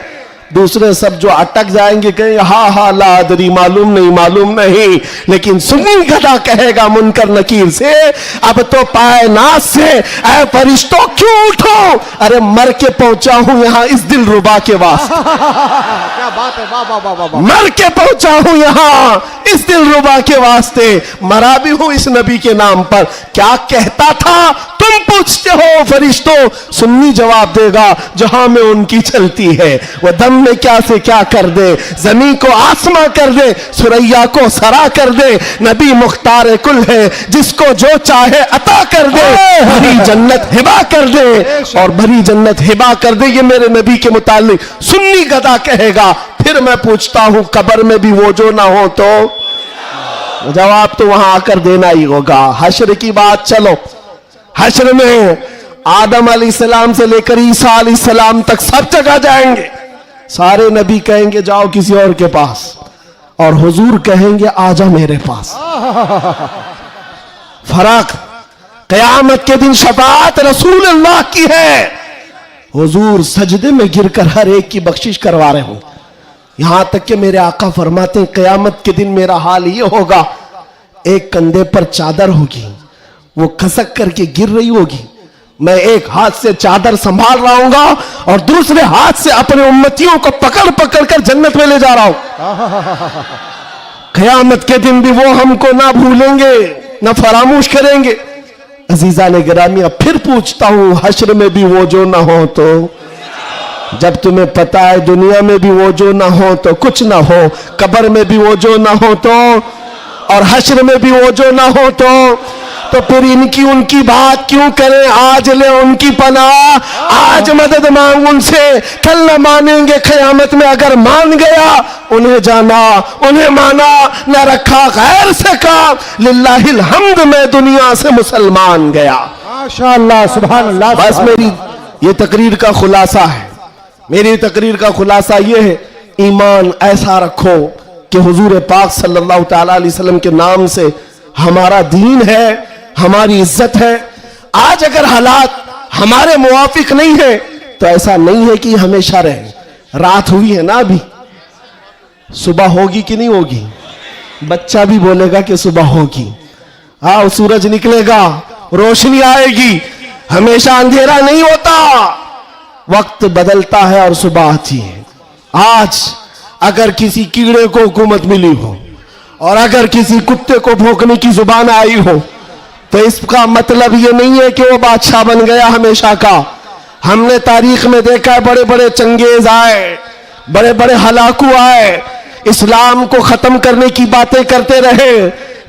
[SPEAKER 1] दूसरे सब जो अटक जाएंगे कहेंगे हा हा ला अदरी, मालूम नहीं। लेकिन सुन्नी गधा कहेगा मुनकर नकीर से, अब तो पाए नाज से ऐ फरिश्तों क्यों उठो, अरे मर के पहुंचा हूं यहां इस दिल रुबा के वास्ते।
[SPEAKER 2] क्या बात है, वाह वाह वाह वाह।
[SPEAKER 1] मर के पहुंचा हूं यहां इस दिल रुबा के वास्ते, मरा भी हूं इस नबी के नाम पर। क्या कहता था तुम पूछते हो फरिश्तों, सुन्नी जवाब देगा जहां में उनकी चलती है। वह दम में क्या से क्या कर दे, जमीन को आसमां कर दे, सुरैया को सरा कर दे। नबी मुख्तार कुल है, जिसको जो चाहे अता कर दे, भरी जन्नत हिबा कर दे, और भरी जन्नत हिबा कर दे। ये मेरे नबी के मुतालिक सुन्नी गदा कहेगा। फिर मैं पूछता हूं कब्र में भी वो जो ना हो तो, जवाब तो वहां आकर देना ही होगा। हश्र की बात, चलो हश्र में आदम अलैहिस्सलाम से लेकर ईसा अलैहिस्सलाम तक सब जगह जाएंगे। सारे नबी कहेंगे जाओ किसी और के पास, और हुजूर कहेंगे आजा मेरे पास। फर्क, क़यामत के दिन शफाअत रसूल अल्लाह की है। हुजूर सजदे में गिरकर हर एक की बख्शिश करवा रहे हो। यहां तक कि मेरे आका फरमाते हैं क़यामत के दिन मेरा हाल ये होगा, एक कंधे पर चादर होगी, वो खसक करके गिर रही होगी, मैं एक हाथ से चादर संभाल रहा हूंगा और दूसरे हाथ से अपने उम्मतियों को पकड़ पकड़ कर जन्नत में ले जा रहा हूं। क़यामत के दिन भी वो हमको ना भूलेंगे ना फरामोश करेंगे। अजीजा ने गिरामिया, फिर पूछता हूं हश्र में भी वो जो ना हो तो, जब तुम्हें पता है दुनिया में भी वो जो ना हो तो कुछ ना हो, कब्र में भी वो जो ना हो तो, और हश्र में भी वो जो ना हो तो फिर इनकी उनकी बात क्यों करें। आज ले उनकी पनाह, आज मदद मांग उनसे, कल न मानेंगे क़यामत में। अगर मान गया उन्हें जाना, उन्हें माना, न रखा गैर से काम। लिल्लाहिल हम्द, मैं दुनिया से मुसलमान गया।
[SPEAKER 2] माशाअल्लाह, सुभान अल्लाह।
[SPEAKER 1] बस मेरी ये तकरीर का खुलासा है, मेरी तकरीर का खुलासा ये है, ईमान ऐसा रखो कि हुजूर पाक सल्लल्लाहु तआला अलैहि वसल्लम के नाम से हमारा दीन है, हमारी इज्जत है। आज अगर हालात हमारे मुवाफिक नहीं है तो ऐसा नहीं है कि हमेशा रहे। रात हुई है ना, अभी सुबह होगी कि नहीं होगी? बच्चा भी बोलेगा कि सुबह होगी। आओ, सूरज निकलेगा, रोशनी आएगी। हमेशा अंधेरा नहीं होता, वक्त बदलता है और सुबह आती है। आज अगर किसी कीड़े को हुकूमत मिली हो और अगर किसी कुत्ते को भौंकने की जुबान आई हो तो इसका मतलब ये नहीं है कि वो बादशाह बन गया हमेशा का। हमने तारीख में देखा है, बड़े बड़े चंगेज आए, बड़े बड़े हलाकू आए, इस्लाम को खत्म करने की बातें करते रहे,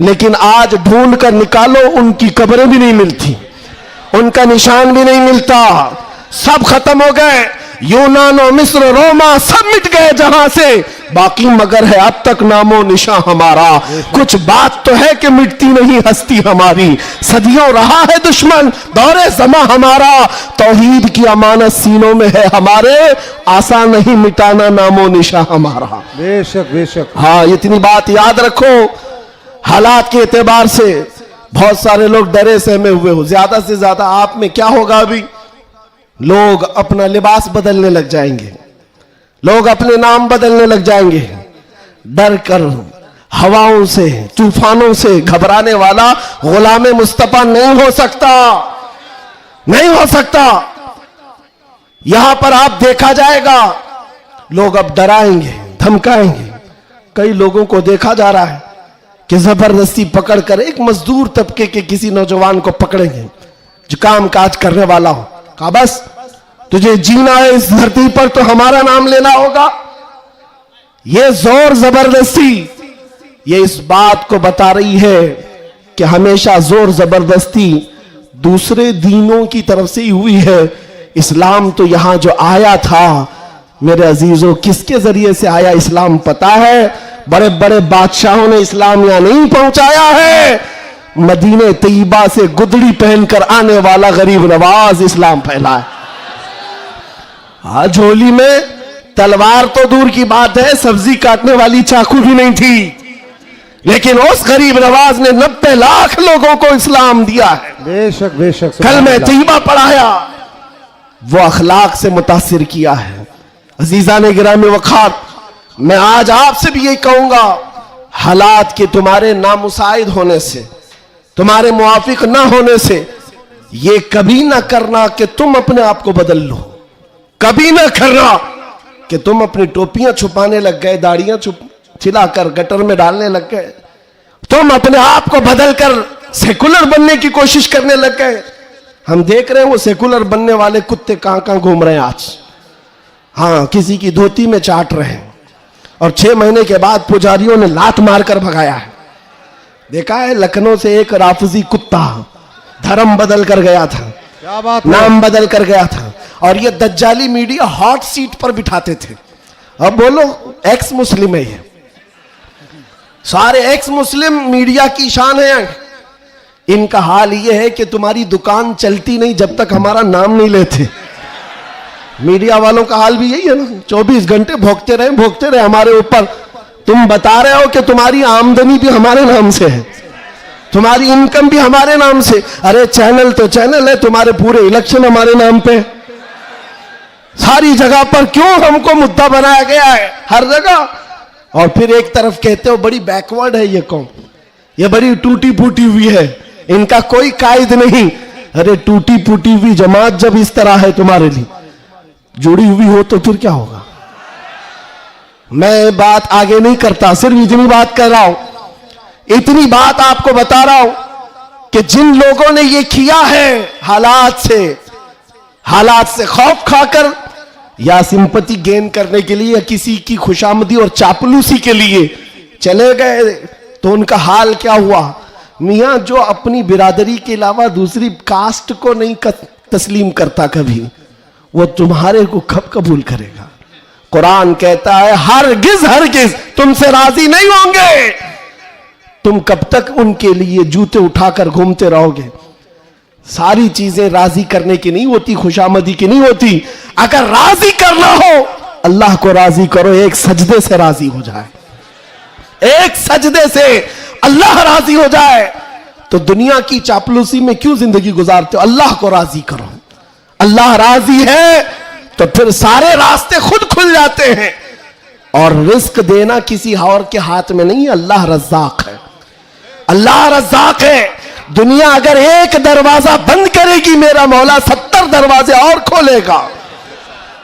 [SPEAKER 1] लेकिन आज ढूंढ कर निकालो उनकी कब्रें भी नहीं मिलती, उनका निशान भी नहीं मिलता। सब खत्म हो गए। यूनान और मिस्र, रोमा सब मिट गए जहां से, बाकी मगर है अब तक नामो निशान हमारा। कुछ बात तो है कि मिटती नहीं हस्ती हमारी, सदियों रहा है दुश्मन दौरे ज़मा हमारा। तौहीद की अमानत सीनों में है हमारे, आसान नहीं मिटाना नामो निशान हमारा।
[SPEAKER 2] बेशक बेशक।
[SPEAKER 1] हाँ, इतनी बात याद रखो। हालात के एतबार से बहुत सारे लोग डरे सहमे हुए हो। ज्यादा से ज्यादा आप में क्या होगा, अभी लोग अपना लिबास बदलने लग जाएंगे, लोग अपने नाम बदलने लग जाएंगे। डर कर हवाओं से, तूफानों से घबराने वाला गुलाम मुस्तफा नहीं हो सकता, नहीं हो सकता। यहां पर आप देखा जाएगा, लोग अब डराएंगे, धमकाएंगे। कई लोगों को देखा जा रहा है कि जबरदस्ती पकड़कर एक मजदूर तबके के किसी नौजवान को पकड़ेंगे जो काम काज करने वाला हो, कहा बस तुझे जीना है इस धरती पर तो हमारा नाम लेना होगा। यह जोर जबरदस्ती, ये इस बात को बता रही है कि हमेशा जोर जबरदस्ती दूसरे दीनों की तरफ से ही हुई है। इस्लाम तो यहां जो आया था मेरे अजीजों, किसके जरिए से आया इस्लाम पता है? बड़े बड़े बादशाहों ने इस्लाम यहां नहीं पहुंचाया है, मदीने तैयबा से गुदड़ी पहनकर आने वाला गरीब नवाज इस्लाम फैला है। आज झोली में तलवार तो दूर की बात है, सब्जी काटने वाली चाकू भी नहीं थी, लेकिन उस गरीब नवाज ने 90 लाख लोगों को इस्लाम दिया है।
[SPEAKER 2] बेशक बेशक।
[SPEAKER 1] कल में तैयबा पढ़ाया, वो अखलाक से मुतासिर किया है। अजीजा ने गिरामी वखार, मैं आज आपसे भी यही कहूंगा, हालात के तुम्हारे नामुसाइद होने से, तुम्हारे मुआफिक ना होने से, ये कभी ना करना कि तुम अपने आप को बदल लो। कभी ना करना कि तुम अपनी टोपियां छुपाने लग गए, दाढ़ियां छिलाकर गटर में डालने लग गए, तुम अपने आप को बदलकर सेकुलर बनने की कोशिश करने लग गए। हम देख रहे हैं वो सेकुलर बनने वाले कुत्ते कहां कहां घूम रहे हैं आज। हाँ, किसी की धोती में चाट रहे हैं और 6 महीने के बाद पुजारियों ने लात मारकर भगाया है। देखा है, लखनऊ से एक राफजी कुत्ता धर्म बदल कर गया था,
[SPEAKER 2] क्या बात,
[SPEAKER 1] नाम बदल कर गया था, और ये दज्जाली मीडिया हॉट सीट पर बिठाते थे। अब बोलो एक्स मुस्लिम है, ये सारे एक्स मुस्लिम मीडिया की शान है। इनका हाल ये है कि तुम्हारी दुकान चलती नहीं जब तक हमारा नाम नहीं लेते। मीडिया वालों का हाल भी यही है ना, 24 घंटे भोगते रहे हमारे ऊपर। तुम बता रहे हो कि तुम्हारी आमदनी भी हमारे नाम से है, तुम्हारी इनकम भी हमारे नाम से। अरे चैनल तो चैनल है, तुम्हारे पूरे इलेक्शन हमारे नाम पे, सारी जगह पर क्यों हमको मुद्दा बनाया गया है हर जगह। और फिर एक तरफ कहते हो बड़ी बैकवर्ड है ये कौम, ये बड़ी टूटी फूटी हुई है, इनका कोई कायद नहीं। अरे टूटी फूटी हुई जमात जब इस तरह है तुम्हारे लिए जुड़ी हुई हो तो फिर क्या होगा। मैं बात आगे नहीं करता, सिर्फ इतनी बात कर रहा हूं, इतनी बात आपको बता रहा हूं कि जिन लोगों ने ये किया है हालात से खौफ खाकर या सिंपैथी गेन करने के लिए या किसी की खुशामदी और चापलूसी के लिए चले गए, तो उनका हाल क्या हुआ? मियाँ जो अपनी बिरादरी के अलावा दूसरी कास्ट को नहीं तस्लीम करता कभी, वो तुम्हारे को कब कबूल करेगा? कुरान कहता है हरगिज तुमसे राजी नहीं होंगे। तुम कब तक उनके लिए जूते उठाकर घूमते रहोगे? सारी चीजें राजी करने की नहीं होती, खुशामदी की नहीं होती। अगर राजी करना हो, अल्लाह को राजी करो, एक सजदे से राजी हो जाए, एक सजदे से अल्लाह राजी हो जाए। तो दुनिया की चापलूसी में क्यों जिंदगी गुजारते हो? अल्लाह को राजी करो। अल्लाह राजी है तो फिर सारे रास्ते खुद खुल जाते हैं। और रिस्क देना किसी और के हाथ में नहीं, अल्लाह रज़्ज़ाक है, अल्लाह रज़्ज़ाक है। दुनिया अगर एक दरवाजा बंद करेगी, मेरा मौला 70 दरवाजे और खोलेगा।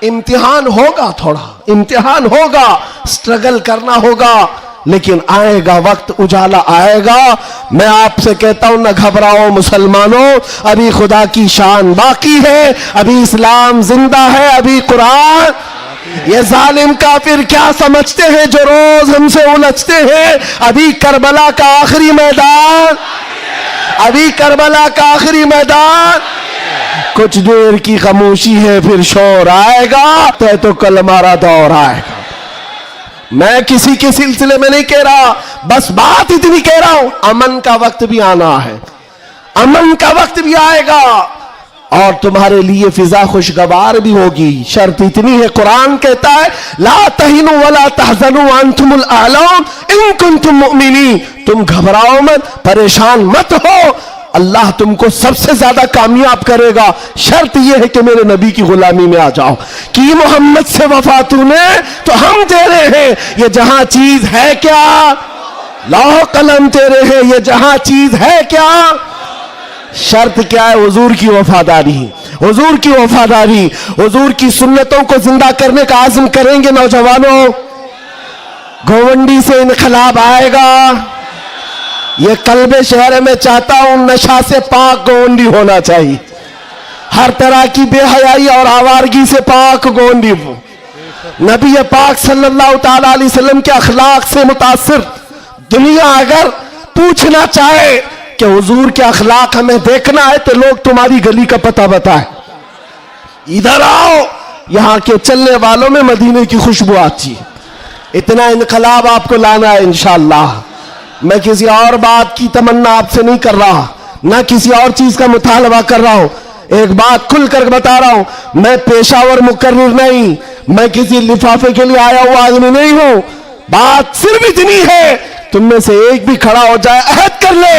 [SPEAKER 1] इम्तिहान होगा, थोड़ा इम्तिहान होगा, स्ट्रगल करना होगा, लेकिन आएगा वक्त, उजाला आएगा। मैं आपसे कहता हूं, न घबराओ मुसलमानों, अभी खुदा की शान बाकी है, अभी इस्लाम जिंदा है, अभी कुरान। ये जालिम काफिर क्या समझते हैं जो रोज हमसे उलझते हैं? अभी करबला का आखिरी मैदान, अभी करबला का आखिरी मैदान। कुछ देर की खामोशी है, फिर शोर आएगा, तो कल हमारा दौर आएगा। मैं किसी के सिलसिले में नहीं कह रहा, बस बात इतनी कह रहा हूं, अमन का वक्त भी आना है, अमन का वक्त भी आएगा और तुम्हारे लिए फिजा खुशगवार भी होगी। शर्त इतनी है, कुरान कहता है ला तहिनु वला तहजनु अंतुमुल आलम इन कुंतुम मुमिनीन। तुम घबराओ मत, परेशान मत हो, अल्लाह तुमको सबसे ज्यादा कामयाब करेगा। शर्त यह है कि मेरे नबी की गुलामी में आ जाओ। कि मोहम्मद से वफा तूने तो हम तेरे हैं, ये जहां चीज है क्या, लौह कलम तेरे हैं, ये जहां चीज है क्या। शर्त क्या है? हुजूर की वफादारी, हुजूर की वफादारी, हुजूर की सुन्नतों को जिंदा करने का आज़म करेंगे नौजवानों। गोवंडी से इनकलाब आएगा। ये कल्बे शहर में चाहता हूं, नशा से पाक गोवंडी होना चाहिए, हर तरह की बेहयाई और आवारगी से पाक गोवंडी। नबी पाक सल्लल्लाहु ताला अलैहि वसल्लम के अखलाक से मुतासिर दुनिया अगर पूछना चाहे कि हुजूर के अखलाक हमें देखना है, तो लोग तुम्हारी गली का पता बताए, इधर आओ, यहां के चलने वालों में मदीने की खुशबू आती है। इतना इनकलाब आपको लाना है इंशाअल्लाह। मैं किसी और बात की तमन्ना आपसे नहीं कर रहा, ना किसी और चीज का मुतालबा कर रहा हूं। एक बात खुलकर बता रहा हूं, मैं पेशावर मुकर्रिर नहीं, मैं किसी लिफाफे के लिए आया हुआ आदमी नहीं हूं। बात सिर्फ इतनी है, तुम में से एक भी खड़ा हो जाए, अहद कर ले,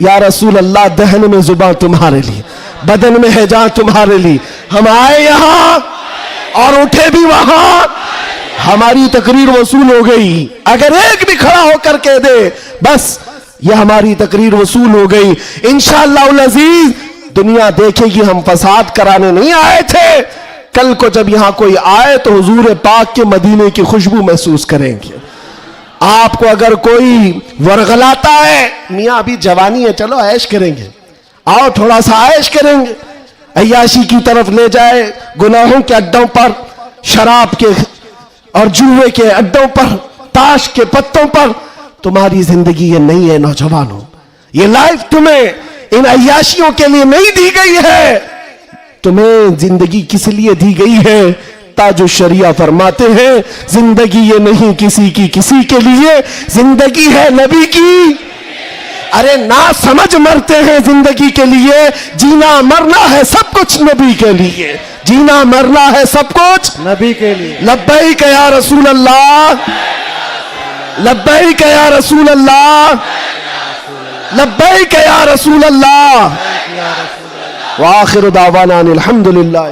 [SPEAKER 1] या रसूल अल्लाह, दहन में जुबान तुम्हारे लिए, बदन में है जान तुम्हारे लिए। हम आए यहां और उठे भी वहां, हमारी तकरीर वसूल हो गई। अगर एक भी खड़ा होकर कह दे बस ये हमारी तकरीर वसूल हो गई, इंशाअल्लाह अज़ीज दुनिया देखेगी हम फसाद कराने नहीं आए थे। कल को जब यहां कोई आए तो हुजूर पाक के मदीने की खुशबू महसूस करेंगे। आपको अगर कोई वरगलाता है, मियाँ अभी जवानी है, चलो ऐश करेंगे, आओ थोड़ा सा ऐश करेंगे, अय्याशी की तरफ ले जाए, गुनाहों के अड्डों पर, शराब के और जुए के अड्डों पर, ताश के पत्तों पर, तुम्हारी जिंदगी ये नहीं है नौजवानों। ये लाइफ तुम्हें इन अय्याशियों के लिए नहीं दी गई है, तुम्हें जिंदगी किस लिए दी गई है? ताजो शरिया फरमाते हैं, जिंदगी ये नहीं किसी की किसी के लिए, जिंदगी है नबी की। अरे ना समझ मरते हैं जिंदगी के लिए, जीना मरना है सब कुछ नबी के लिए, जीना मरना है सब कुछ
[SPEAKER 2] नबी के लिए।
[SPEAKER 1] लब्बैक या रसूल अल्लाह, लब्बैक या रसूल अल्लाह, लब्बैक या रसूल अल्लाह। व आखिर दावाना अनिल हम्दुलिल्लाह।